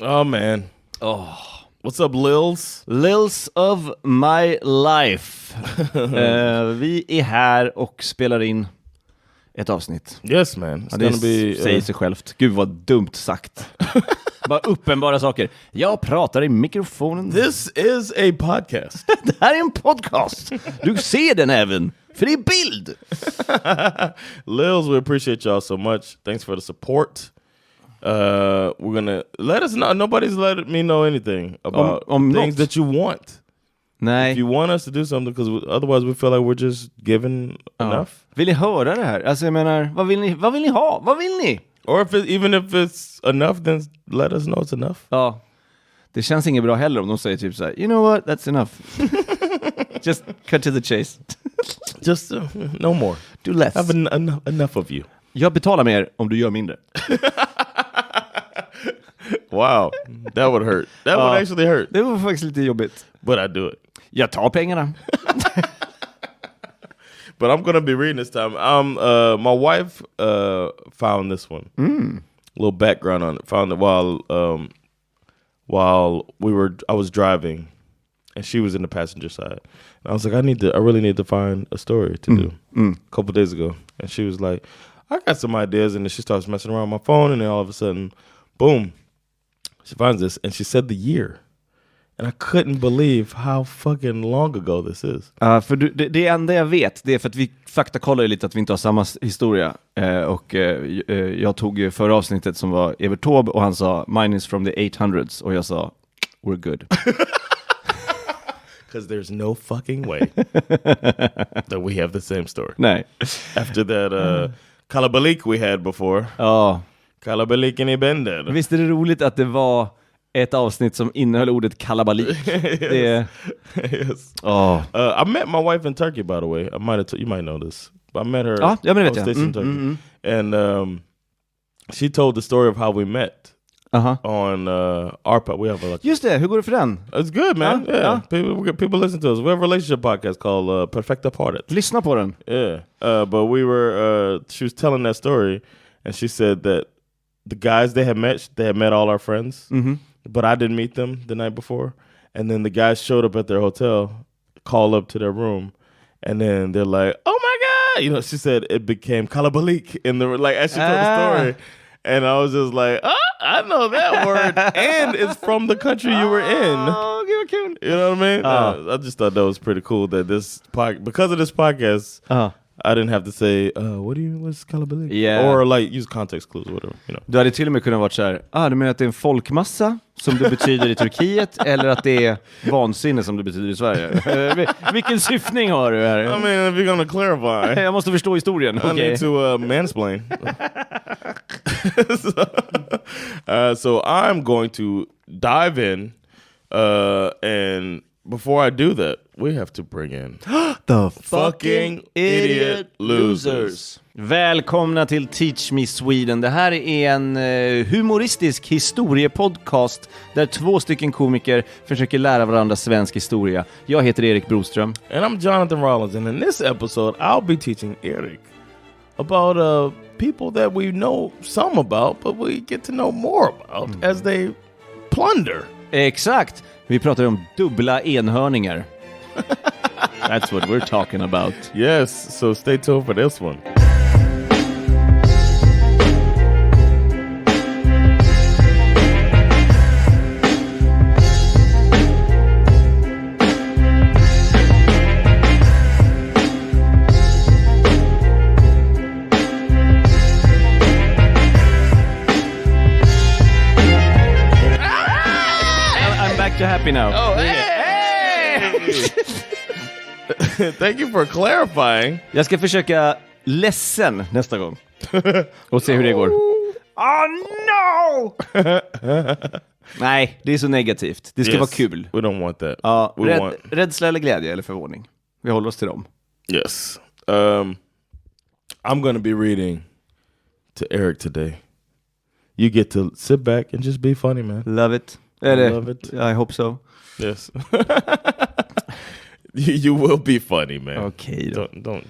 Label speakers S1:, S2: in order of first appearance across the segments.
S1: Oh man. Oh. What's up, Lils?
S2: Lils of my life. Vi är här och spelar in ett avsnitt.
S1: Yes, man.
S2: Ja, det säger sig självt. Gud vad dumt sagt. Bara uppenbara saker. Jag pratar i mikrofonen.
S1: This is a podcast.
S2: Det här är en podcast. Du ser den även. För det är bild.
S1: Lils, we appreciate y'all so much. Thanks for the support. We're gonna let us know. Nobody's let me know anything about things that you want.
S2: Nej.
S1: If you want us to do something, because otherwise we feel like we're just giving enough.
S2: Vill ni höra det här? Alltså jag menar, vad vill ni ha? Vad vill ni?
S1: Or even if it's enough, then let us know it's enough.
S2: Ja. Det känns inget bra heller om de säger typ så här, you know what, that's enough. Just cut to the chase.
S1: Just no more.
S2: Do less.
S1: Have enough of you.
S2: Jag betalar mer om du gör mindre.
S1: Wow, that would hurt. That would actually hurt.
S2: Det var faktiskt lite jobbigt.
S1: But I do it.
S2: Jag tar pengarna.
S1: But I'm gonna be reading this time. My wife found this one. A little background on it. Found it while I was driving, and she was in the passenger side. And I was like, I really need to find a story to do. A couple days ago, and she was like, I got some ideas, and then she starts messing around with my phone, and then all of a sudden, boom, she finds this, and she said the year. And I couldn't believe how fucking long ago this is.
S2: För det enda jag vet, det är för att vi faktakollar ju lite att vi inte har samma historia. Jag tog förra avsnittet som var Evert Taube och han sa mine is from the 800s och jag sa we're good.
S1: Because there's no fucking way that we have the same story.
S2: Nej.
S1: After that kalabalik we had before.
S2: Ja.
S1: Kalabaliken i bänder.
S2: Visst är det roligt att det var ett avsnitt som innehöll ordet kalabalik.
S1: Yes. Yes.
S2: Oh.
S1: I met my wife in Turkey, by the way. You might know this. But I met her
S2: on
S1: station in Turkey. And she told the story of how we met on our podcast. We have
S2: Just det, hur går det för den?
S1: It's good, man. Yeah. People listen to us. We have a relationship podcast called Perfecta Partet.
S2: Lyssna på den.
S1: Yeah. But she was telling that story, and she said that the guys they had met all our friends. But I didn't meet them the night before. And then the guys showed up at their hotel, called up to their room, and then they're like, oh my God! You know, she said it became kalabalik in the, like, as she told the story. And I was just like, I know that word. And it's from the country you were in.
S2: Oh, okay.
S1: You know what I mean? I just thought that was pretty cool that because of this podcast, I didn't have to say, what's kalabalik?
S2: Yeah.
S1: Or like use context clues or whatever, you know.
S2: Du hade till och med kunnat vara så här, du menar att det är en folkmassa som det betyder i Turkiet eller att det är vansinne som det betyder i Sverige? Vilken syftning har du här?
S1: I mean, if you're gonna clarify.
S2: Jag måste förstå historien.
S1: I need to mansplain. So I'm going to dive in and before I do that, we have to bring in
S2: the fucking idiot losers. Välkomna till Teach Me Sweden. Det här är en humoristisk historiepodcast där 2 stycken komiker försöker lära varandra svensk historia. Jag heter Erik Broström.
S1: And I'm Jonathan Rollins, and in this episode I'll be teaching Erik about people that we know some about, but we get to know more about as they plunder.
S2: Exakt. Vi pratar om dubbla enhörningar. That's what we're talking about.
S1: Yes, so stay tuned for this one.
S2: I'm back to happy now.
S1: Oh, hey! Thank you for clarifying.
S2: Jag ska försöka ledsen nästa gång. Och se hur det går. Oh no! Nej, det är så negativt. Det ska vara kul.
S1: We don't want that.
S2: Ja, rädsla eller glädje eller förvåning. Vi håller oss till dem.
S1: Yes. I'm going to be reading to Erik today. You get to sit back and just be funny, man.
S2: Love it.
S1: Love it.
S2: I hope so.
S1: Yes. You will be funny, man.
S2: Okay.
S1: Don't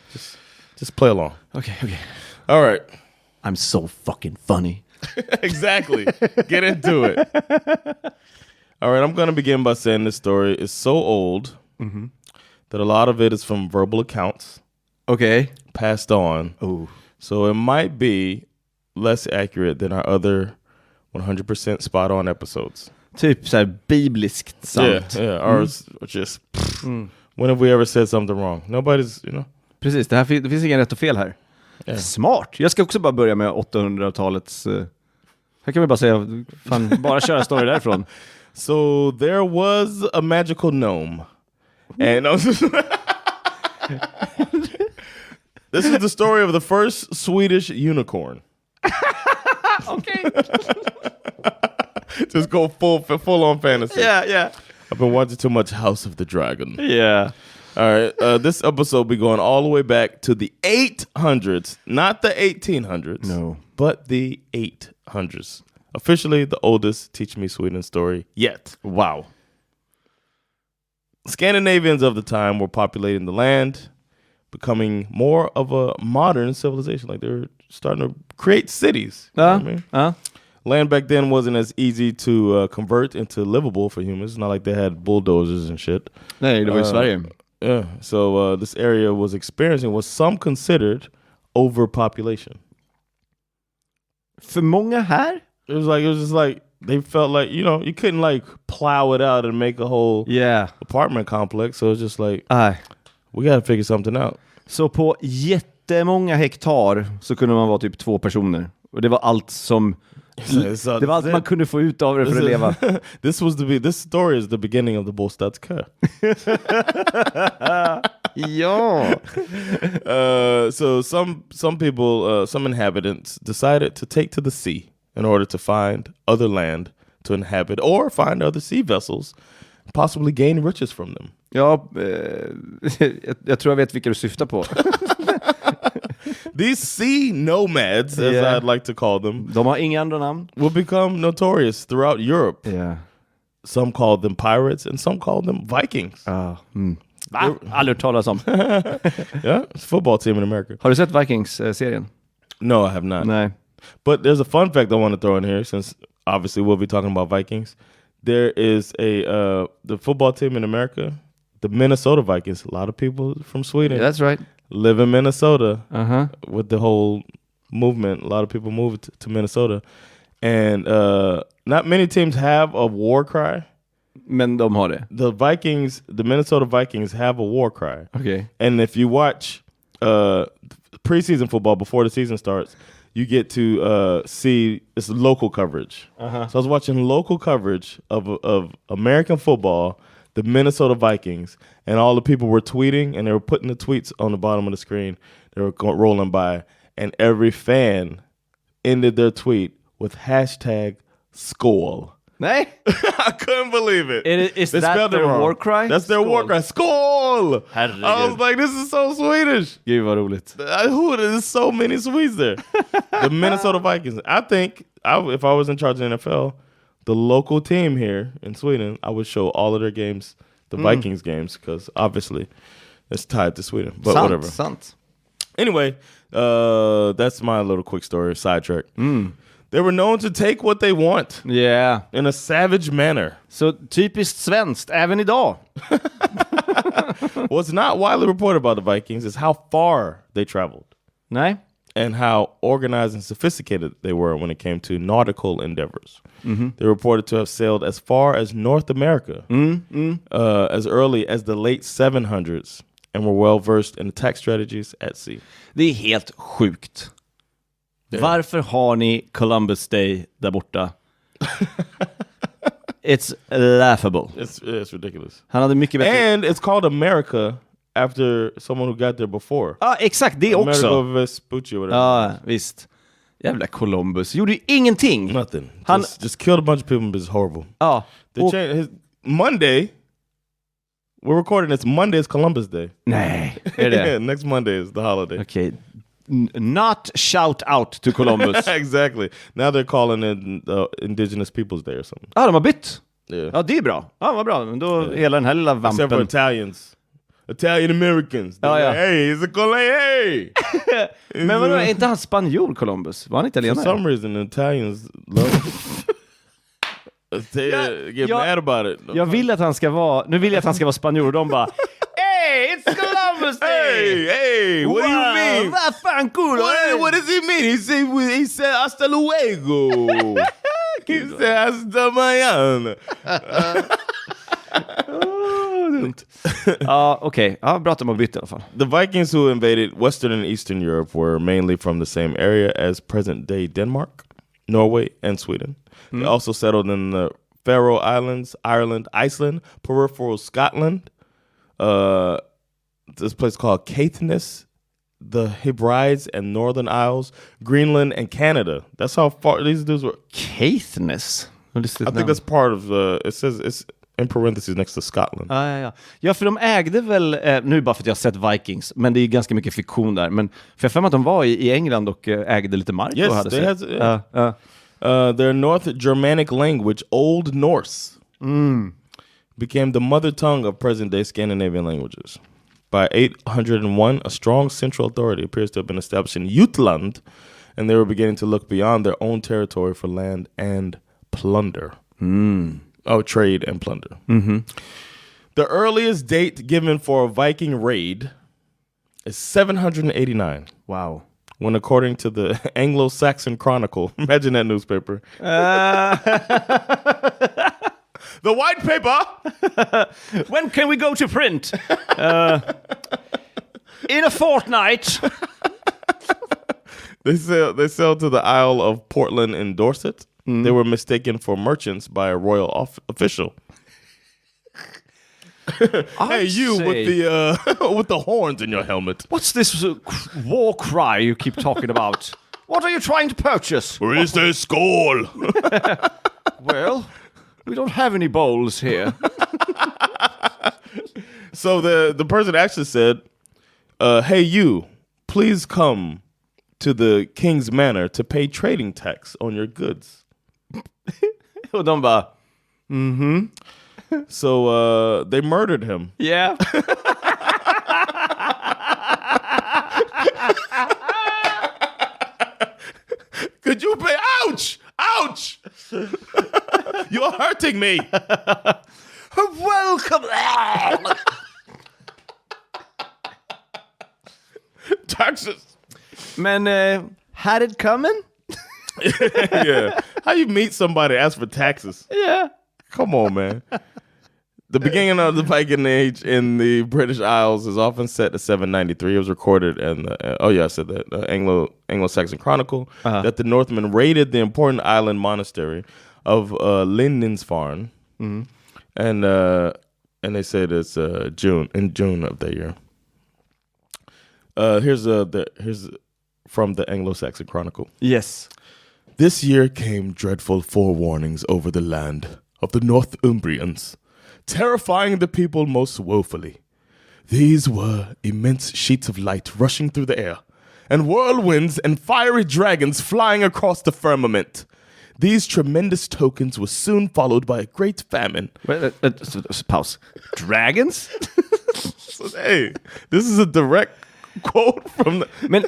S1: just play along.
S2: Okay.
S1: All right.
S2: I'm so fucking funny.
S1: Exactly. Get into it. All right, I'm going to begin by saying this story is so old that a lot of it is from verbal accounts.
S2: Okay.
S1: Passed on.
S2: Oh.
S1: So it might be less accurate than our other 100% spot on episodes.
S2: Typ så här bibliskt sant.
S1: Yeah. Or just when have we ever said something wrong? Nobody's, you know.
S2: Precis, det finns ingen rätt och fel här. Yeah. Smart. Jag ska också bara börja med 800-talets... här kan vi bara säga, bara köra story därifrån.
S1: So there was a magical gnome. And this is the story of the first Swedish unicorn.
S2: Okay.
S1: Just go full on fantasy.
S2: Yeah.
S1: I've been watching too much House of the Dragon.
S2: Yeah.
S1: All right. This episode be going all the way back to the 800s, not the 1800s.
S2: No,
S1: but the 800s. Officially the oldest Teach Me Sweden story yet.
S2: Wow.
S1: Scandinavians of the time were populating the land, becoming more of a modern civilization. Like they're starting to create cities. You know what I mean? Land back then wasn't as easy to convert into livable for humans. It's not like they had bulldozers and shit.
S2: Nej, det var i Sverige.
S1: Yeah, so this area was experiencing what some considered overpopulation.
S2: För många här?
S1: It was just like they felt like, you know, you couldn't like plow it out and make a whole apartment complex. So it's just like, we gotta figure something out.
S2: Så på jättemånga hektar så kunde man vara typ 2 personer. Och det var allt som... det var allt man kunde få ut av det för att leva.
S1: This story is the beginning of the Bostadskö.
S2: Ja.
S1: So some people, some inhabitants decided to take to the sea in order to find other land to inhabit or find other sea vessels, possibly gain riches from them.
S2: Ja, jag tror jag vet vilka du syftar på.
S1: These sea nomads, as I'd like to call them,
S2: de har inga andra namn,
S1: will become notorious throughout Europe.
S2: Yeah.
S1: Some called them pirates and some called them Vikings.
S2: Aldrig talas om.
S1: Yeah, it's a football team in America.
S2: Har du sett Vikings-serien?
S1: No, I have not.
S2: Nej.
S1: But there's a fun fact I want to throw in here, since obviously we'll be talking about Vikings. There is the football team in America, the Minnesota Vikings. A lot of people from Sweden.
S2: Yeah, that's right.
S1: Live in Minnesota with the whole movement. A lot of people moved to Minnesota. And not many teams have a war cry.
S2: Men de har det.
S1: The Minnesota Vikings have a war cry.
S2: Okay.
S1: And if you watch preseason football before the season starts, you get to see it's local coverage. So I was watching local coverage of American football, the Minnesota Vikings, and all the people were tweeting, and they were putting the tweets on the bottom of the screen. They were rolling by, and every fan ended their tweet with #Skål.
S2: Nej.
S1: I couldn't believe it.
S2: Is that their war cry?
S1: That's their war cry. Skål!
S2: Herregud.
S1: I was like, this is so Swedish.
S2: Gud vad roligt.
S1: There's so many Swedes there. The Minnesota Vikings. I think if I was in charge of the NFL, the local team here in Sweden, I would show all of their games, the Vikings games, because obviously it's tied to Sweden. But whatever.
S2: Sant.
S1: Anyway, that's my little quick story, sidetrack. They were known to take what they want.
S2: Yeah.
S1: In a savage manner.
S2: Så typiskt svenskt, även idag.
S1: What's not widely reported about the Vikings is how far they traveled.
S2: Nej.
S1: And how organized and sophisticated they were when it came to nautical endeavors. They were reported to have sailed as far as North America as early as the late 700s and were well versed in attack strategies at sea.
S2: Det är helt sjukt. Varför har ni Columbus Day där borta? It's laughable.
S1: It's ridiculous.
S2: Han hade mycket bättre...
S1: And it's called America after someone who got there before.
S2: Ja, exakt, det också.
S1: Amerigo Vespucci, whatever.
S2: Ja, visst. Jävla Columbus. Gjorde ju ingenting.
S1: Nothing. Just killed a bunch of people. It's horrible.
S2: Ja.
S1: Monday... We're recording this. Monday is Columbus Day.
S2: Nej, är det?
S1: Yeah, next Monday is the holiday.
S2: Okay. Not shout out to Columbus.
S1: Exactly. Now they're calling it Indigenous Peoples Day or something.
S2: De har bytt.
S1: Yeah.
S2: Ja, det är bra. Ja, vad bra. Men då hela den här lilla vampen.
S1: Except for Italians. Italian Americans. Hey, it's a hey.
S2: Men vadå, är inte han spanjor, Columbus? Var han italienare?
S1: For some reason, Italians love get mad about it.
S2: Jag vill att han ska vara... Nu vill jag att han ska vara spanjor och de bara... Hey, it's Columbus Day!
S1: Hey, what do you mean?
S2: Vad fan cool!
S1: What does he mean? He said hasta luego. He said hasta mañana.
S2: Okej. Ja, bra att de har bytt i alla fall.
S1: The Vikings who invaded Western and Eastern Europe were mainly from the same area as present-day Denmark, Norway, and Sweden. They also settled in the Faroe Islands, Ireland, Iceland, peripheral Scotland, this place called Caithness, the Hebrides and Northern Isles, Greenland, and Canada. That's how far these dudes were.
S2: Caithness?
S1: I think that's part of it says it's in parentheses next to Scotland.
S2: Ja, för de ägde väl, nu bara för att jag har sett Vikings, men det är ganska mycket fiktion där. Men för jag för mig att de var i England och ägde lite mark.
S1: Yes, they had their North Germanic language, Old Norse, became the mother tongue of present-day Scandinavian languages. By 801, a strong central authority appears to have been established in Jutland, and they were beginning to look beyond their own territory for land and plunder. Trade and plunder. The earliest date given for a Viking raid is 789.
S2: Wow.
S1: When, according to the Anglo-Saxon Chronicle, imagine that newspaper. The white paper.
S2: When can we go to print? In a fortnight.
S1: They sailed to the Isle of Portland in Dorset. They were mistaken for merchants by a royal official. Hey, you with the horns in your helmet.
S2: What's this war cry you keep talking about? What are you trying to purchase?
S1: Where is the skull?
S2: Well, we don't have any bowls here.
S1: So the person actually said, hey, you, please come to the king's manor to pay trading tax on your goods.
S2: Och de bara,
S1: So they murdered him.
S2: Yeah.
S1: Could you pay? Ouch! Ouch! You're hurting me.
S2: Welcome.
S1: Taxes.
S2: Men had it coming?
S1: Yeah. How you meet somebody ask for taxes?
S2: Yeah.
S1: Come on, man. The beginning of the Viking Age in the British Isles is often set to 793. It was recorded in I said that Anglo-Saxon Chronicle that the Northmen raided the important island monastery of Lindisfarne, and they said it's June of that year. Here's from the Anglo-Saxon Chronicle.
S2: Yes.
S1: This year came dreadful forewarnings over the land of the Northumbrians, terrifying the people most woefully. These were immense sheets of light rushing through the air, and whirlwinds and fiery dragons flying across the firmament. These tremendous tokens were soon followed by a great famine.
S2: Pause. Dragons?
S1: Hey, this is a direct quote from the...
S2: Men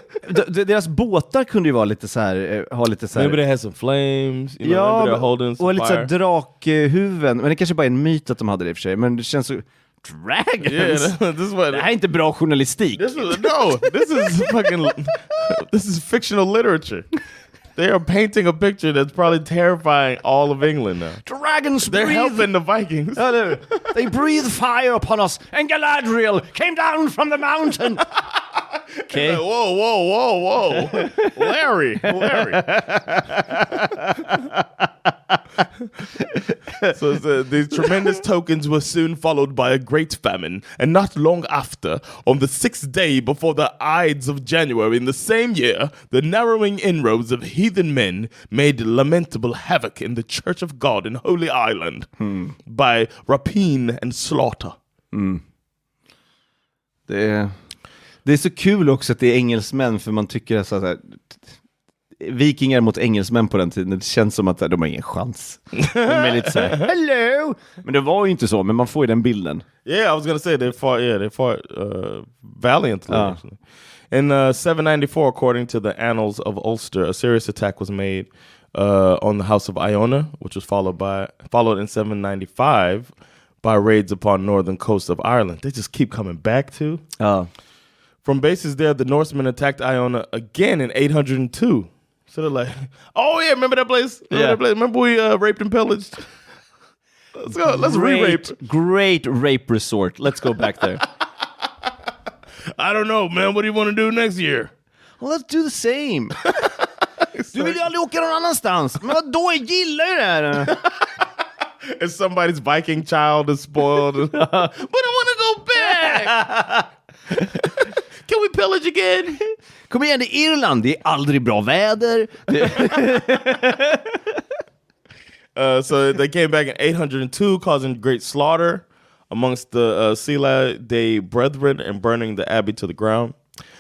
S2: deras båtar kunde ju vara lite så här, ha lite så här...
S1: Maybe they had some flames, you know, maybe they're holding some
S2: och lite så
S1: fire.
S2: här drakhuvuden. Men det kanske bara är en myt att de hade det i och för sig. Men det känns så... Dragons?
S1: Yeah, det
S2: här är inte bra journalistik.
S1: This is fictional literature. They are painting a picture that's probably terrifying all of England now.
S2: Dragons
S1: They're helping the Vikings.
S2: They breathe fire upon us, and Galadriel came down from the mountain. Okay.
S1: Whoa. Larry. So these tremendous tokens were soon followed by a great famine, and not long after, on the 6th day before the Ides of January in the same year, the narrowing inroads of heathen men made lamentable havoc in the Church of God in Holy Island by rapine and slaughter.
S2: Det är så kul också att det är engelsmän, för man tycker så här, vikingar mot engelsmän på den tiden. Det känns som att de har ingen chans. De är lite så här, hello! Men det var ju inte så, men man får ju den bilden.
S1: Yeah, I was gonna say they fought valiantly. Actually. In 794, according to the Annals of Ulster, a serious attack was made on the House of Iona, which was followed in 795 by raids upon northern coast of Ireland. They just keep coming back to. From bases there, the Norsemen attacked Iona again in 802. So they're like, oh yeah, remember that place? Remember we raped and pillaged? Let's go. Let's re-rape.
S2: Great rape resort. Let's go back there.
S1: I don't know, man. What do you want to do next year?
S2: Well, let's do the same. Du vill ju aldrig åka någon annanstans. Men vadå, jag gillar ju det här.
S1: And somebody's Viking child is spoiled. But I want to go back. Can we pillage again?
S2: Kom igen, det är Irland. Det är aldrig bra väder.
S1: So they came back in 802, causing great slaughter amongst the Selae brethren and burning the abbey to the ground.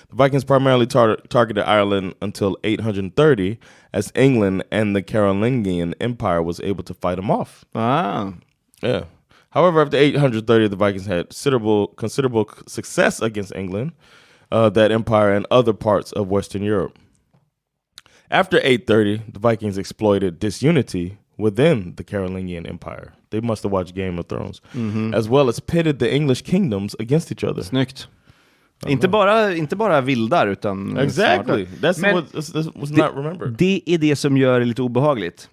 S1: The Vikings primarily targeted Ireland until 830, as England and the Carolingian Empire was able to fight them off. Yeah. However, after 830, the Vikings had considerable success against England, that empire, and other parts of Western Europe. After 830, the Vikings exploited disunity within the Carolingian Empire. They must have watched Game of Thrones. As well as pitted the English kingdoms against each other.
S2: Snyggt. Inte bara vildar, utan
S1: exactly. That's what was not remembered.
S2: Det är det som gör det lite obehagligt.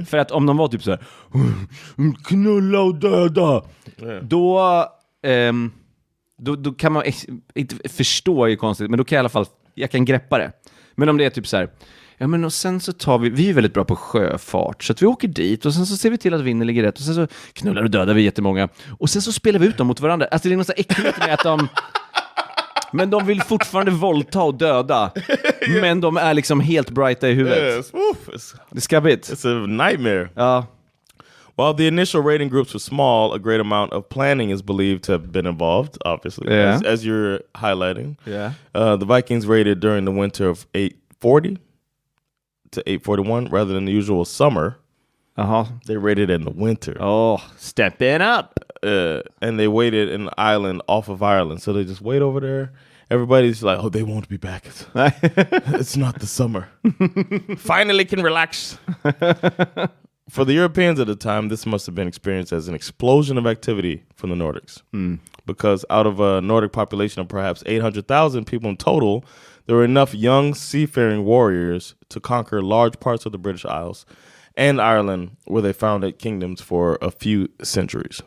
S2: För att om de var typ så här, knulla och döda, då kan man inte förstå, är konstigt, men då kan jag i alla fall, jag kan greppa det. Men om det är typ så här, ja men och sen så tar vi är väldigt bra på sjöfart, så att vi åker dit och sen så ser vi till att vinden ligger rätt och sen så knullar och dödar vi jättemånga och sen så spelar vi ut dem mot varandra. Alltså det är något så äckligt med att men de vill fortfarande våldta och döda. Men de är liksom helt brighta i huvudet. Det är skabbigt.
S1: It's a nightmare.
S2: Ja.
S1: While the initial raiding groups were small, a great amount of planning is believed to have been involved, obviously, as you're highlighting.
S2: Yeah.
S1: The Vikings raided during the winter of 840 to 841 rather than the usual summer. They raided in the winter.
S2: Oh, stepping up.
S1: And they waited in an island off of Ireland. So they just wait over there. Everybody's like, oh, they won't be back. It's not the summer. Finally can relax. For the Europeans at the time, this must have been experienced as an explosion of activity from the Nordics. Because out of a Nordic population of perhaps 800,000 people in total, there were enough young seafaring warriors to conquer large parts of the British Isles and Ireland, where they founded kingdoms for a few centuries.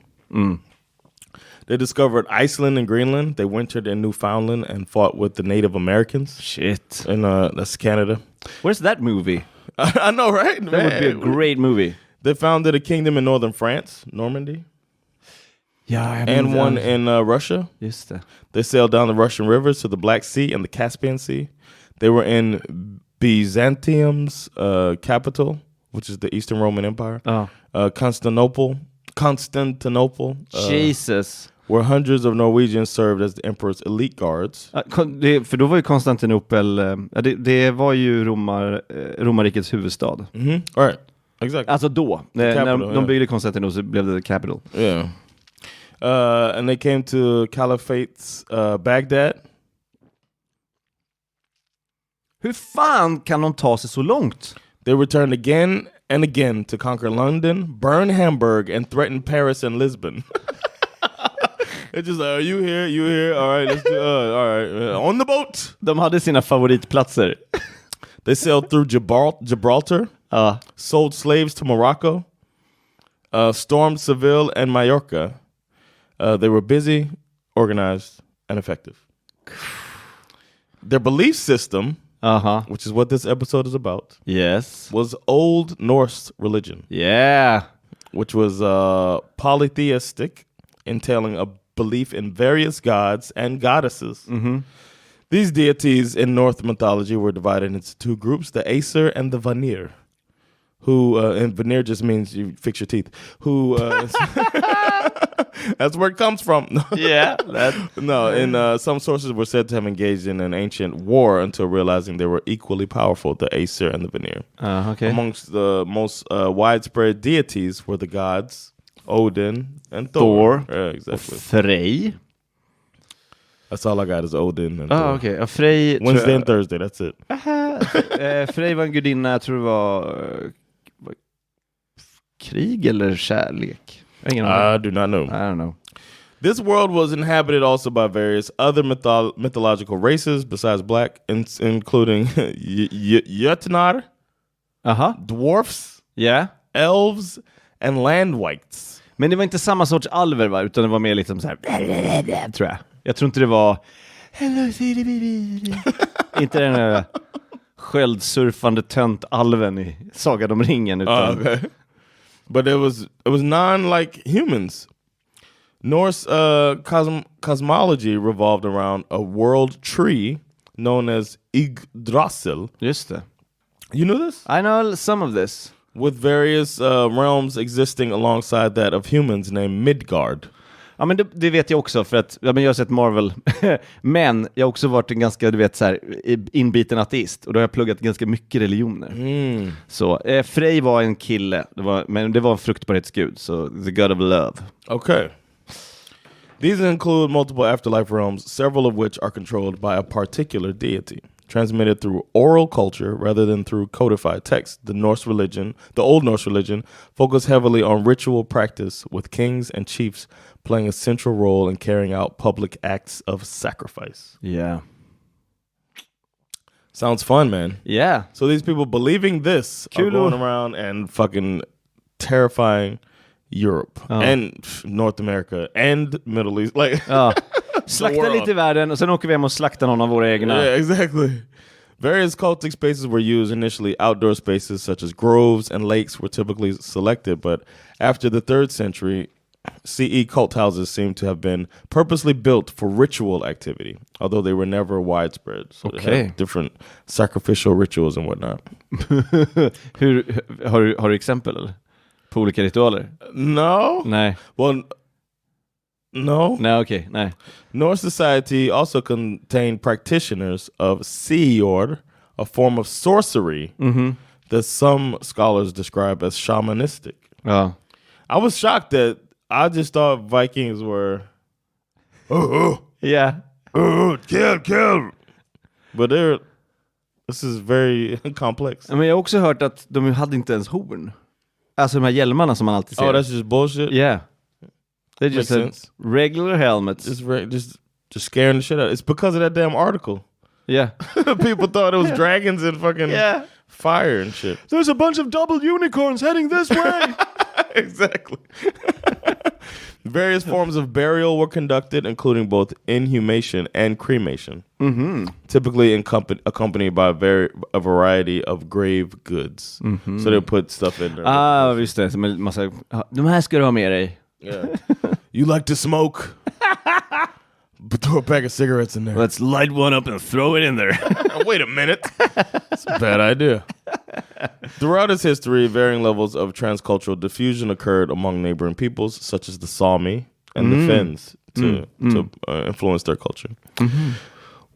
S1: They discovered Iceland and Greenland. They wintered in Newfoundland and fought with the Native Americans.
S2: Shit.
S1: And that's Canada.
S2: Where's that movie?
S1: I know, right?
S2: That would be a great movie.
S1: They founded a kingdom in northern France, Normandy.
S2: Yeah,
S1: and one in Russia.
S2: Just det.
S1: They sailed down the Russian rivers to the Black Sea and the Caspian Sea. They were in Byzantium's capital, which is the Eastern Roman Empire. Constantinople.
S2: Jesus.
S1: Where hundreds of Norwegians served as the emperor's elite guards.
S2: För då var ju Konstantinopel, det var ju romarrikets huvudstad.
S1: Right, exactly.
S2: Alltså då, när de byggde Konstantinopel så blev det capital.
S1: Yeah. And they came to Caliphate's Baghdad.
S2: Hur fan kan de ta sig så långt?
S1: They returned again and again to conquer London, burn Hamburg, and threaten Paris and Lisbon. It's just like, you here, all right, let's do, all right, on the boat.
S2: De hade sina favoritplatser.
S1: They sailed through Gibraltar, sold slaves to Morocco, stormed Seville and Mallorca. They were busy, organized, and effective. Their belief system, which is what this episode is about, was Old Norse religion.
S2: Yeah.
S1: Which was polytheistic, entailing a belief in various gods and goddesses. These deities in Norse mythology were divided into two groups, the Aesir and the Vanir. who and veneer just means you fix your teeth. Who that's where it comes from.
S2: Yeah.
S1: Some sources were said to have engaged in an ancient war until realizing they were equally powerful, the Aesir and the Veneer.
S2: Okay.
S1: Amongst the most widespread deities were the gods Odin and Thor. Yeah, exactly.
S2: Frej.
S1: That's all I got is Odin and Thor.
S2: Okay. Frej.
S1: Wednesday and Thursday, that's it.
S2: Frej var en gudinna, jag tror det var krig eller kärlek.
S1: I do not know.
S2: I don't know.
S1: This world was inhabited also by various other mythological races besides black, including Jötnar, dwarfs, elves, and landwights.
S2: Men det var inte samma sorts alver, va? Utan det var mer liksom så här, tror jag. Jag tror inte det var inte den där sköldsurfande tönt alven i Sagan om ringen, utan
S1: okay. But it was non-like humans. Norse cosmology revolved around a world tree known as Yggdrasil.
S2: Just det.
S1: You know this?
S2: I know some of this.
S1: With various realms existing alongside that of humans named Midgard.
S2: Ja, men det vet jag också, för att jag har sett Marvel. Men jag har också varit en ganska, du vet, så här, inbiten ateist. Och då har jag pluggat ganska mycket religioner. Så Frej var en kille, men det var en fruktbarhetsgud. Så the god of love.
S1: Okay. These include multiple afterlife realms, several of which are controlled by a particular deity, transmitted through oral culture rather than through codified text. The Old Norse religion, focused heavily on ritual practice, with kings and chiefs playing a central role in carrying out public acts of sacrifice.
S2: Yeah.
S1: Sounds fun, man.
S2: Yeah.
S1: So these people believing this are going around and fucking terrifying Europe and North America and Middle East. Like,
S2: slakta lite i världen och sen åker vi hem och slaktar någon av våra egna.
S1: Yeah, exactly. Various cultic spaces were used initially. Outdoor spaces such as groves and lakes were typically selected, but after the 3rd century CE, cult houses seem to have been purposely built for ritual activity, although they were never widespread. So they have different sacrificial rituals and whatnot.
S2: Har du exempel eller? På olika ritualer?
S1: No.
S2: Nej.
S1: Well, no.
S2: Nej, okay. Nej.
S1: Norse society also contained practitioners of Seord, a form of sorcery that some scholars describe as shamanistic. I was shocked that I just thought Vikings were kill. But this is very complex.
S2: Men jag har också hört att de hade inte ens horn. Alltså de här hjälmarna som man alltid ser.
S1: Oh, that's just bullshit?
S2: Yeah. They just had regular helmets.
S1: Just scaring the shit out. It's because of that damn article.
S2: Yeah.
S1: People thought it was dragons and fucking fire and shit.
S2: There's a bunch of double unicorns heading this way.
S1: Exactly. Various forms of burial were conducted, including both inhumation and cremation, typically accompanied by a variety of grave goods. So they put stuff in there.
S2: Visst det. Massa, de här ska du ha med dig.
S1: Yeah. You like to smoke? But throw a pack of cigarettes in there.
S2: Let's light one up and throw it in there.
S1: Wait a minute. That's a bad idea. Throughout its history, varying levels of transcultural diffusion occurred among neighboring peoples, such as the Sami and the Finns, to influence their culture.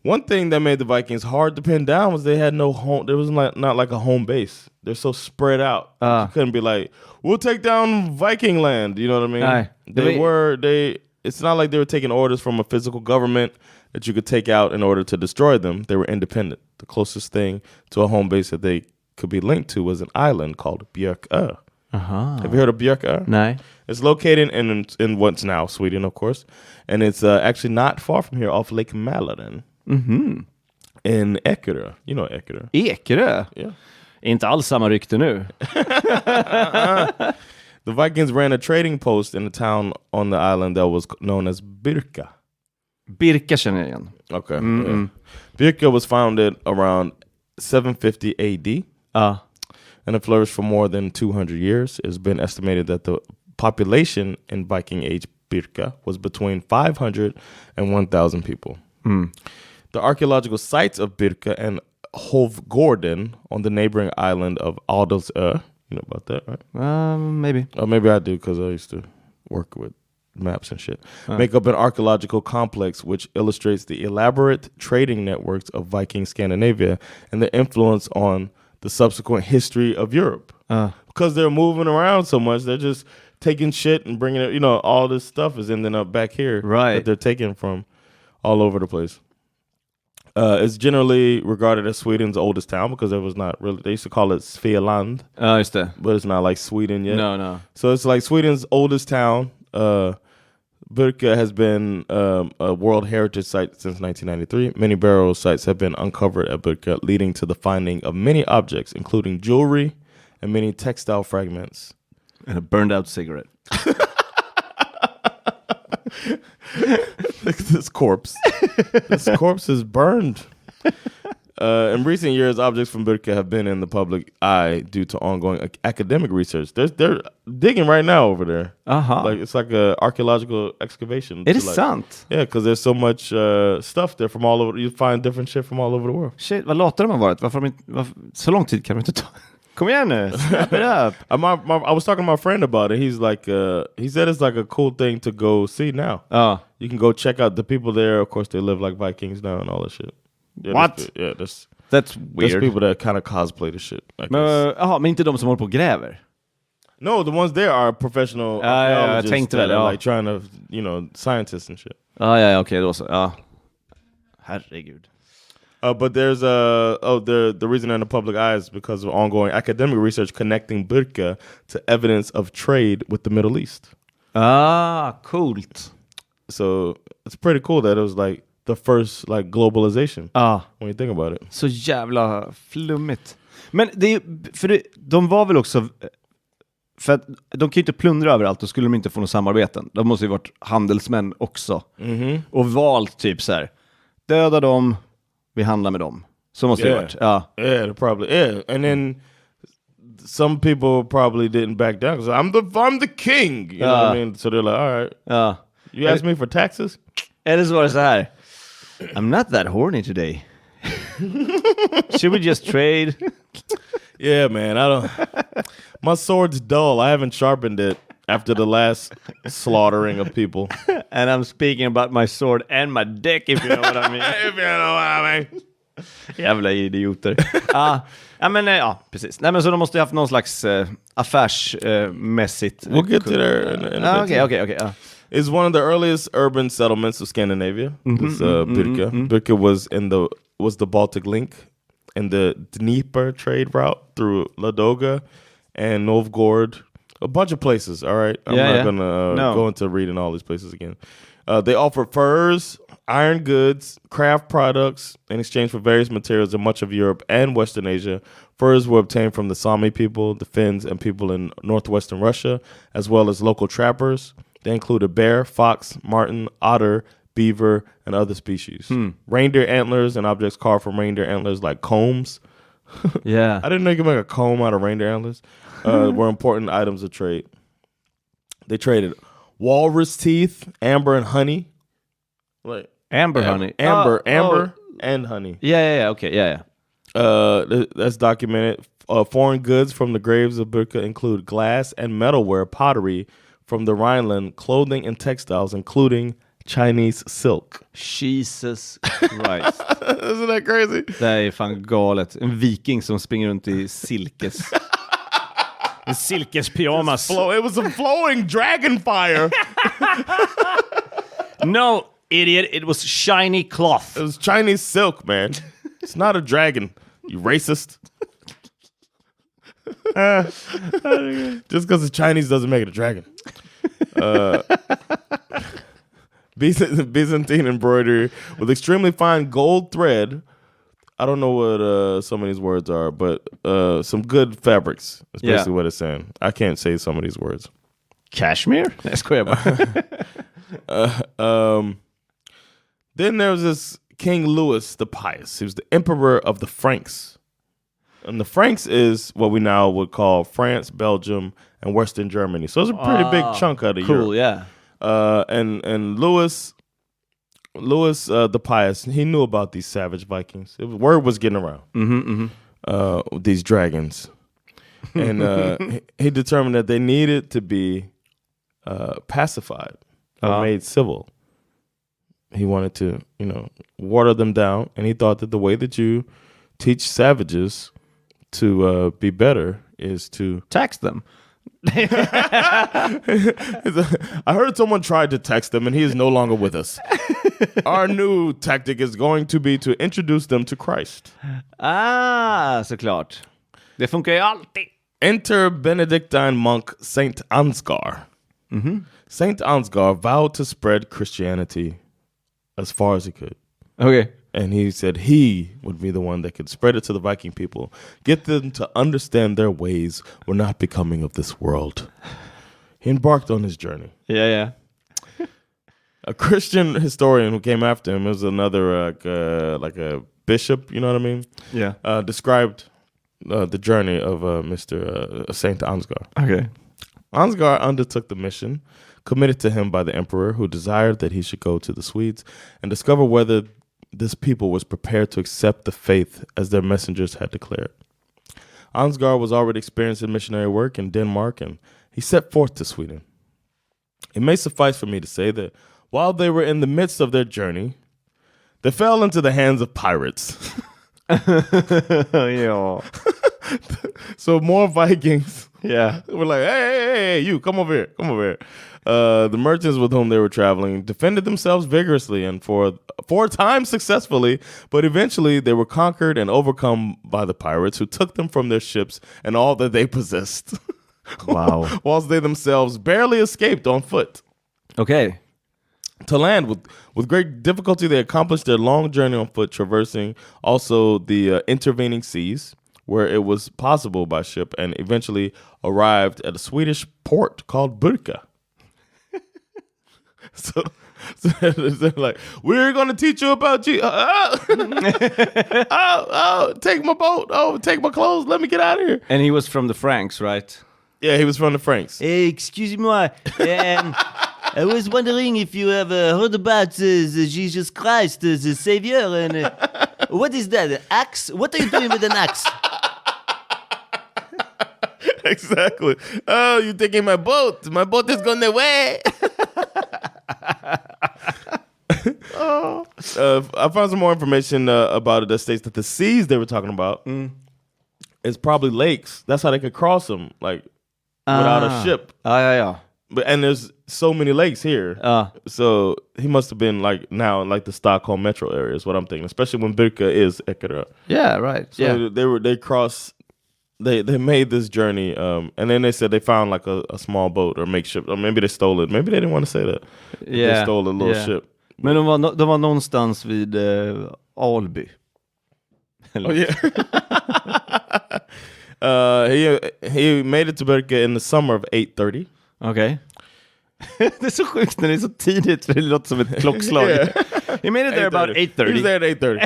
S1: One thing that made the Vikings hard to pin down was they had no home. There was not like a home base. They're so spread out. You couldn't be like, we'll take down Viking land. You know what I mean? It's not like they were taking orders from a physical government that you could take out in order to destroy them. They were independent. The closest thing to a home base that they could be linked to was an island called Björkö. Have you heard of Björkö?
S2: No.
S1: It's located in what's now Sweden, of course. And it's actually not far from here off Lake Mälaren. In Ekerö. You know Ekerö.
S2: Ekerö?
S1: Yeah.
S2: Inte alls samma rykte nu.
S1: The Vikings ran a trading post in a town on the island that was known as Birka.
S2: Birka känner jag igen.
S1: Okay. Yeah. Birka was founded around 750 AD. And it flourished for more than 200 years. It's been estimated that the population in Viking Age Birka was between 500 and 1,000 people. The archaeological sites of Birka and Hovgården on the neighboring island of Adelsö, You know about that, right?
S2: Maybe.
S1: Or maybe I do because I used to work with maps and shit. Make up an archaeological complex which illustrates the elaborate trading networks of Viking Scandinavia and their influence on the subsequent history of Europe. Because they're moving around so much, they're just taking shit and bringing it, all this stuff is ending up back here that they're taking from all over the place. It's generally regarded as Sweden's oldest town because there was not really, they used to call it Svealand.
S2: Just det.
S1: But it's not like Sweden yet.
S2: No.
S1: So it's like Sweden's oldest town. Birka has been a World Heritage Site since 1993. Many burial sites have been uncovered at Birka, leading to the finding of many objects, including jewelry and many textile fragments.
S2: And a burned out cigarette.
S1: This corpse. This corpse is burned. In recent years, objects from Birka have been in the public eye due to ongoing academic research. They're digging right now over there. Like it's like a archaeological excavation.
S2: Är det sant?
S1: Yeah, because there's so much stuff there from all over. You find different shit from all over the world.
S2: Shit, vad lata de har varit. Varför så lång tid kan de inte ta? Kom igen nu, snap it up.
S1: I was talking to my friend about it. He's like, he said it's like a cool thing to go see now. You can go check out the people there. Of course, they live like Vikings now and all that shit. Yeah,
S2: What? That's weird.
S1: There's people that kind of cosplay the shit.
S2: Men inte de som håller på och gräver?
S1: No, the ones there are professional archaeologists
S2: jag tänkte
S1: that
S2: väl,
S1: are like trying to, scientists and shit.
S2: Okej, då så. Ja. Herregud.
S1: But there's the reason in the public eye is because of ongoing academic research connecting Birka to evidence of trade with the Middle East.
S2: Coolt.
S1: So it's pretty cool that it was like the first like globalization. When you think about it.
S2: Så jävla flummigt. Men de var väl också, för att de kan ju inte plundra överallt, då skulle de inte få något samarbeten. De måste ju varit handelsmän också. Och valt typ så här: döda dem, vi handlar med dem. Så måste det varit.
S1: Yeah, probably. Yeah, and then some people probably didn't back down because I'm the king. You know what I mean? So they're like, all right. You asked me for taxes?
S2: Eller så var det så här: I'm not that horny today. Should we just trade?
S1: Yeah, man. My sword's dull. I haven't sharpened it after the last slaughtering of people.
S2: And I'm speaking about my sword and my dick, if you know what I mean.
S1: If you know what I mean.
S2: Jävla idioter. Precis. Nej, men så de måste ha haft någon slags affärsmässigt.
S1: We'll get to there in a bit.
S2: Okay.
S1: It's one of the earliest urban settlements of Scandinavia. This Birka. Birka was the Baltic link and the Dnieper trade route through Ladoga and Novgorod. A bunch of places, all right? I'm not going to go into reading all these places again. They offer furs, iron goods, craft products in exchange for various materials in much of Europe and Western Asia. Furs were obtained from the Sami people, the Finns, and people in northwestern Russia, as well as local trappers. They included bear, fox, marten, otter, beaver, and other species. Reindeer antlers and objects carved from reindeer antlers like combs.
S2: Yeah.
S1: I didn't know you could make a comb out of reindeer antlers. Were important items of trade. They traded walrus teeth, amber, and honey. Like
S2: honey.
S1: Amber and honey.
S2: Yeah, okay, yeah.
S1: That's documented. Foreign goods from the graves of Birka include glass and metalware, pottery from the Rhineland, clothing and textiles, including Chinese silk.
S2: Jesus Christ.
S1: Isn't that crazy?
S2: Det är fan galet. En viking som springer runt i silkes. En silkespyjamas.
S1: It was a flowing dragon fire.
S2: No, idiot. It was shiny cloth.
S1: It was Chinese silk, man. It's not a dragon, you racist. Just because it's Chinese doesn't make it a dragon. Byzantine embroidery with extremely fine gold thread. I don't know what some of these words are, but some good fabrics. That's basically what it's saying. I can't say some of these words.
S2: Cashmere? That's cool.
S1: Then there was this King Louis the Pious. He was the emperor of the Franks. And the Franks is what we now would call France, Belgium, and Western Germany. So it's a pretty big chunk out of Europe.
S2: Cool, yeah.
S1: And Louis the Pious, he knew about these savage Vikings. Word was getting around. These dragons. And he determined that they needed to be pacified or made civil. He wanted to, water them down. And he thought that the way that you teach savages to be better is to
S2: tax them.
S1: I heard someone tried to text them and he is no longer with us. Our new tactic is going to be to introduce them to Christ.
S2: Såklart. Det funkar ju alltid.
S1: Enter Benedictine monk Saint Ansgar. Saint Ansgar vowed to spread Christianity as far as he could.
S2: Okay.
S1: And he said he would be the one that could spread it to the Viking people, get them to understand their ways were not becoming of this world. He embarked on his journey.
S2: Yeah.
S1: A Christian historian who came after him, was another like a bishop, you know what I mean?
S2: Yeah.
S1: Described the journey of Mr. Saint Ansgar.
S2: Okay.
S1: Ansgar undertook the mission committed to him by the emperor, who desired that he should go to the Swedes and discover whether this people was prepared to accept the faith as their messengers had declared. Ansgar was already experienced in missionary work in Denmark, and he set forth to Sweden. It may suffice for me to say that while they were in the midst of their journey, they fell into the hands of pirates.
S2: Yeah.
S1: So more Vikings
S2: were
S1: like, hey, you, come over here. The merchants with whom they were traveling defended themselves vigorously and for a time successfully, but eventually they were conquered and overcome by the pirates, who took them from their ships and all that they possessed.
S2: Wow.
S1: Whilst they themselves barely escaped on foot.
S2: Okay.
S1: To land, with great difficulty, they accomplished their long journey on foot, traversing also the intervening seas, where it was possible by ship, and eventually arrived at a Swedish port called Burka. So they're like, we're going to teach you about Jesus. Take my boat. Take my clothes. Let me get out of here.
S2: And he was from the Franks, right?
S1: Yeah, he was from the Franks.
S2: Excuse-moi. I was wondering if you ever heard about the Jesus Christ, the Savior, and what is that, an axe? What are you doing with an axe?
S1: Exactly. Oh, you taking my boat? My boat is going away. I found some more information about it that states that the seas they were talking about is probably lakes. That's how they could cross them, like without a ship.
S2: Yeah.
S1: And there's so many lakes here. So he must have been like the Stockholm metro area is what I'm thinking, especially when Birka is Eckerö.
S2: Yeah, right.
S1: So they crossed. They made this journey, and then they said they found like a small boat or makeshift, or maybe they stole it. Maybe they didn't want to say that.
S2: Yeah,
S1: they stole a little ship.
S2: Men de var någonstans vid Alby.
S1: Oh yeah. He made it to Birka in the summer of 830.
S2: Okay. Det är så sjukt när det är så tidigt, för det låter som ett klockslag. He made it there about 8:30.
S1: He was there at 8:30.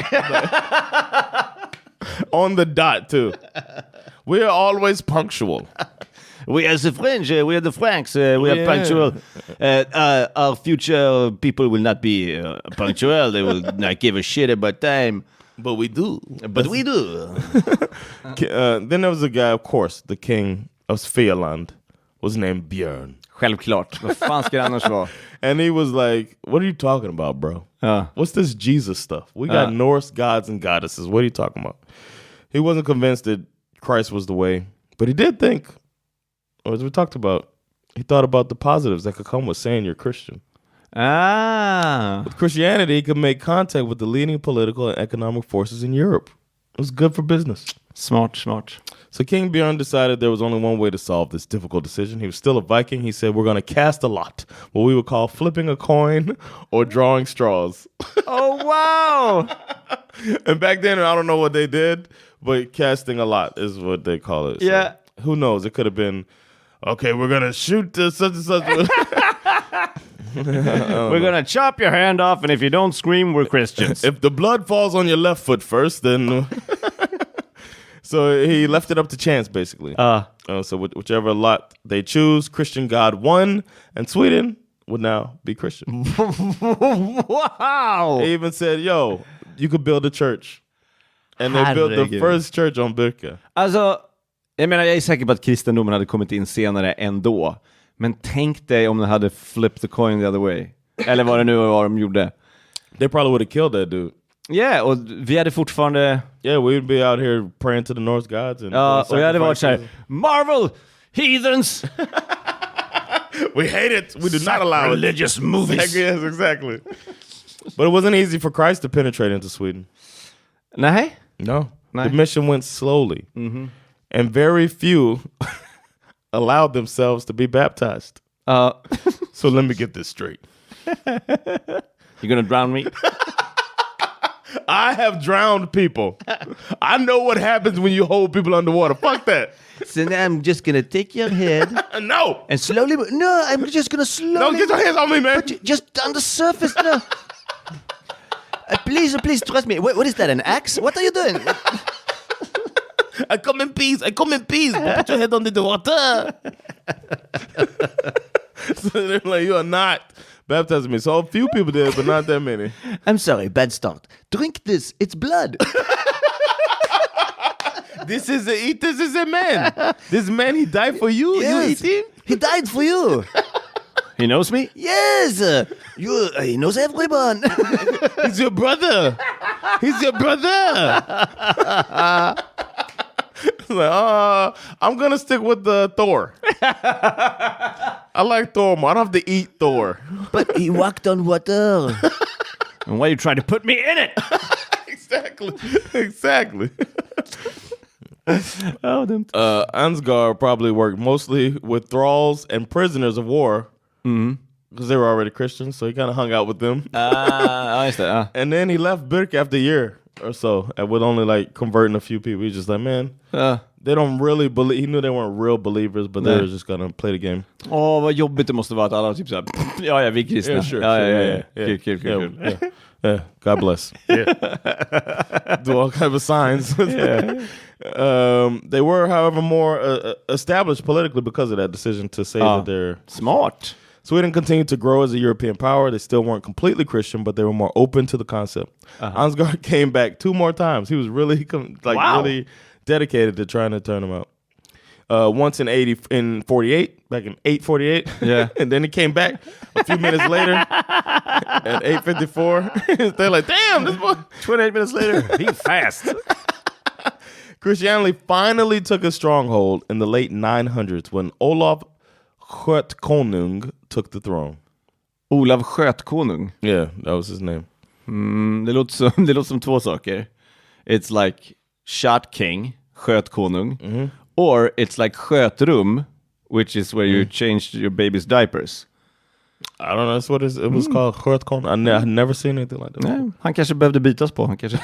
S1: On the dot too. We are always punctual.
S2: We are the French, we are the Franks, we are punctual. Our future people will not be punctual. They will not give a shit about time.
S1: But we do.
S2: We do.
S1: Then there was a guy, of course, the king of Svealand was named Björn.
S2: Självklart. Vad fan ska det annars vara?
S1: And he was like, what are you talking about, bro? What's this Jesus stuff? We got Norse gods and goddesses. What are you talking about? He wasn't convinced that Christ was the way. But he did think, or as we talked about, he thought about the positives that could come with saying you're Christian. With Christianity, he could make contact with the leading political and economic forces in Europe. It was good for business.
S2: Smart.
S1: So King Björn decided there was only one way to solve this difficult decision. He was still a Viking. He said, we're going to cast a lot, what we would call flipping a coin or drawing straws.
S2: Oh, wow.
S1: And back then, I don't know what they did, but casting a lot is what they call it.
S2: Yeah.
S1: So who knows? It could have been, okay, we're going to shoot such and such.
S2: We're going to chop your hand off, and if you don't scream, we're Christians.
S1: If the blood falls on your left foot first, then... So he left it up to chance, basically. So whichever lot they choose, Christian God won, and Sweden would now be Christian.
S2: Wow!
S1: He even said, yo, you could build a church. And they built the first church on Birka.
S2: Alltså, Jag menar, jag är säker på att kristendomen hade kommit in senare ändå. Men tänk dig om den hade flipped the coin the other way. Eller vad det nu var de gjorde.
S1: They probably would have killed that dude.
S2: Yeah, och vi hade fortfarande...
S1: Yeah, we'd be out here praying to the Norse gods. And
S2: och jag hade varit så här, Marvel! Heathens!
S1: We hate it. We do not allow
S2: religious movies.
S1: Yes, exactly. But it wasn't easy for Christ to penetrate into Sweden.
S2: Nej?
S1: No. The mission went slowly. Mm-hmm. And very few allowed themselves to be baptized. So let me get this straight.
S2: You're gonna drown me?
S1: I have drowned people. I know what happens when you hold people underwater. Fuck that.
S2: So now I'm just gonna take your head.
S1: No.
S2: And slowly... No, I'm just gonna slowly...
S1: No, get your hands on me, man.
S2: Just on the surface, no. Please trust me. What is that, an axe? What are you doing?
S1: I come in peace. But put your head under the water. So they're like, you are not baptizing me. So a few people did, but not that many.
S2: I'm sorry, bad start. Drink this. It's blood.
S1: This is a man. This man, he died for you.
S2: Yes.
S1: You eat him?
S2: He died for you. He knows me? Yes. He knows everyone.
S1: He's your brother. Like, I'm gonna stick with the Thor. I like Thor more. I don't have to eat Thor.
S2: But he walked on water. And why you trying to put me in it?
S1: Exactly. Ansgar probably worked mostly with thralls and prisoners of war. Because they were already Christians, so he kind of hung out with them. And then he left Birk after a year or so, and with only like converting a few people. He's just like, man, they don't really believe. He knew they weren't real believers, but they were just gonna play the game.
S2: Vad jobbigt det måste vara att alla typ såhär, ja, vi är kristna.
S1: Yeah, sure.
S2: Kul.
S1: Yeah, God bless. Do all kinds of signs. They were, however, more established politically because of that decision to say that they're
S2: smart.
S1: Sweden continued to grow as a European power. They still weren't completely Christian, but they were more open to the concept. Ansgar came back 2 more times. He was really really dedicated to trying to turn them out. Once in 48, back in 848.
S2: Yeah.
S1: And then he came back a few minutes later at 854. They're like, damn, this boy
S2: 28 minutes later. He fast.
S1: Christianity finally took a stronghold in the late 900s when Olaf Skötkonung took the throne.
S2: Olav Skötkonung?
S1: Yeah, that was his name.
S2: Det låter som 2 saker. It's like Shot King, Skötkonung. Or it's like Skötrum, which is where you changed your baby's diapers.
S1: I don't know, that's what it was called, Skötkonung. I've never seen anything like that.
S2: Nej, han kanske behövde bytas på. Han kanske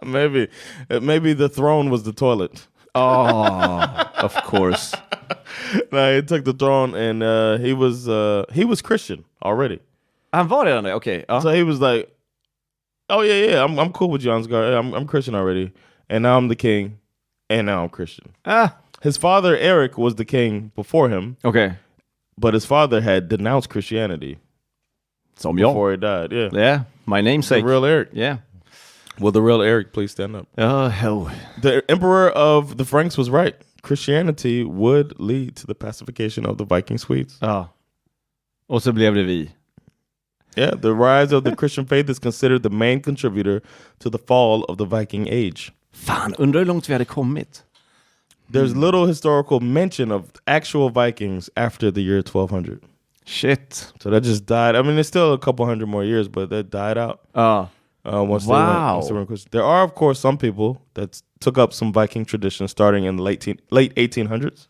S1: Maybe the throne was the toilet.
S2: Of course.
S1: No, he took the throne, and he was Christian already.
S2: Han var redan det, okay.
S1: So he was like, oh yeah, I'm cool with you, Ansgar. I'm Christian already, and now I'm the king, and now I'm Christian. His father Erik was the king before him.
S2: Okay.
S1: But his father had denounced Christianity.
S2: Som jag.
S1: Before he died, yeah.
S2: Yeah, my namesake.
S1: The real Erik.
S2: Yeah.
S1: Will the real Erik please stand up?
S2: Hell.
S1: The emperor of the Franks was right. Christianity would lead to the pacification of the Viking Swedes.
S2: Och så blev det vi.
S1: Yeah, the rise of the Christian faith is considered the main contributor to the fall of the Viking Age.
S2: Fan, undrar hur långt vi hade kommit.
S1: There's little historical mention of actual Vikings after the year 1200.
S2: Shit.
S1: So that just died. I mean, it's still a couple hundred more years, but that died out. Once they went Christian. There are, of course, some people that took up some Viking traditions starting in the late 1800s.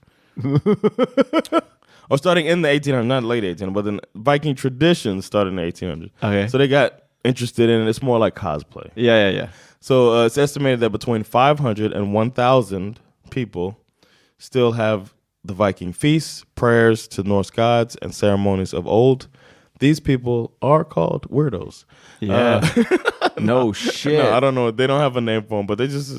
S1: Or starting in the 1800s, not late 1800s, but the Viking traditions started in the 1800s.
S2: Okay.
S1: So they got interested in it. It's more like cosplay.
S2: Yeah.
S1: So it's estimated that between 500 and 1,000 people still have the Viking feasts, prayers to Norse gods, and ceremonies of old. These people are called weirdos.
S2: Yeah. No shit.
S1: No, I don't know. They don't have a name for them, but they just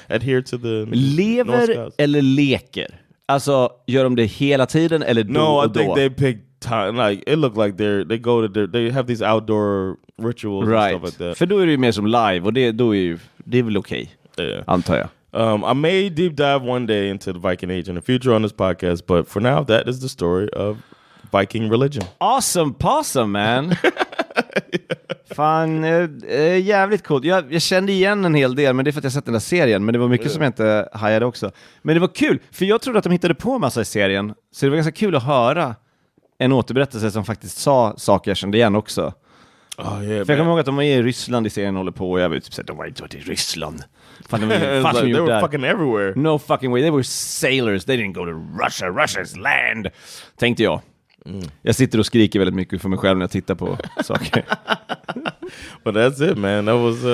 S1: adhere to the
S2: Lever
S1: Norse gods.
S2: Eller leker? Alltså, gör de det hela tiden eller då
S1: No,
S2: och
S1: I
S2: då?
S1: think they pick time. Like it looked like they have these outdoor rituals and stuff like that.
S2: För då är det ju mer som live och det är väl okej, antar jag.
S1: I may deep dive one day into the Viking Age in the future on this podcast, but for now, that is the story of Viking Religion.
S2: Awesome possum, man! Fan, jävligt coolt. Jag kände igen en hel del, men det är för att jag sett den där serien. Men det var mycket som jag inte hajade också. Men det var kul, för jag trodde att de hittade på massa i serien. Så det var ganska kul att höra en återberättelse som faktiskt sa saker jag kände igen också.
S1: Oh, yeah,
S2: för jag kommer ihåg att de var i Ryssland i serien och håller på. Och jag vet typ såhär, de var inte i Ryssland. Fan, de var
S1: they were fucking everywhere.
S2: No fucking way, they were sailors. They didn't go to Russia, Russia's land. Tänkte jag. Jag sitter och skriker väldigt mycket för mig själv när jag tittar på saker.
S1: But that's it, man. That was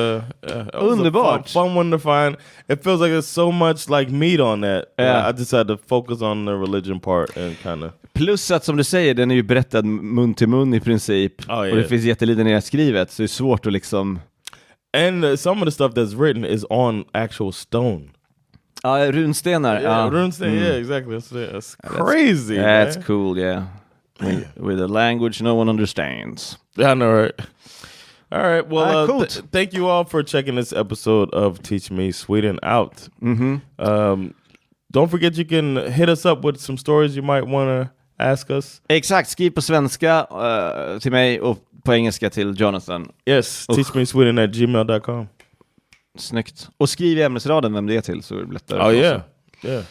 S2: underbart.
S1: Fun one to find. It feels like there's so much like meat on that.
S2: Yeah.
S1: I just had to focus on the religion part and kind of.
S2: Plus att som du säger, den är ju berättad mun till mun i princip.
S1: Oh, yeah.
S2: Och det finns jättelite nedskrivet, så det är svårt att liksom.
S1: And some of the stuff that's written is on actual stone.
S2: Ja, runstenar.
S1: Yeah, runstenar. Yeah, exactly. That's crazy.
S2: That's
S1: man.
S2: cool, yeah. With a language no one understands.
S1: Yeah, I know, right? All right. Well,
S2: cool.
S1: Thank you all for checking this episode of Teach Me Sweden out. Don't forget you can hit us up with some stories you might want to ask us.
S2: Exakt, skriv på svenska till mig och på engelska till Jonathan.
S1: Yes, teachmesweden@gmail.com.
S2: Snyggt. Och skriv i ämnesraden vem det är till så är det lättare.
S1: Oh yeah, yeah.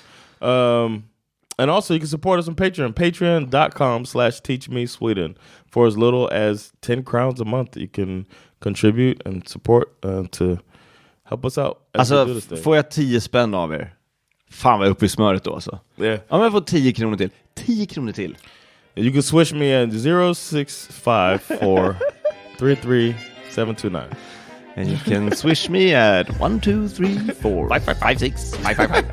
S1: And also you can support us on Patreon, patreon.com/teachmesweden. For as little as 10 crowns a month you can contribute and support to help us out.
S2: Alltså, får jag 10 spänn av er? Fan vad uppe i smöret då alltså.
S1: Yeah.
S2: Om jag får 10 kronor till. 10 kronor till.
S1: You can swish me at 0654337729.
S2: And you can swish me at 12345556555.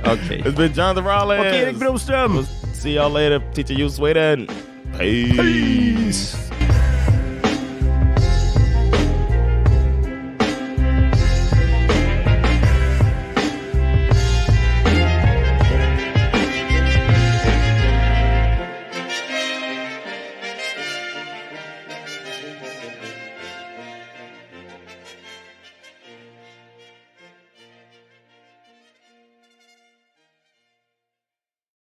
S1: Okay. It's been Jonathan Rollins.
S2: Okay, Erik Broström.
S1: We'll see y'all later. Teacher you Sweden. Peace.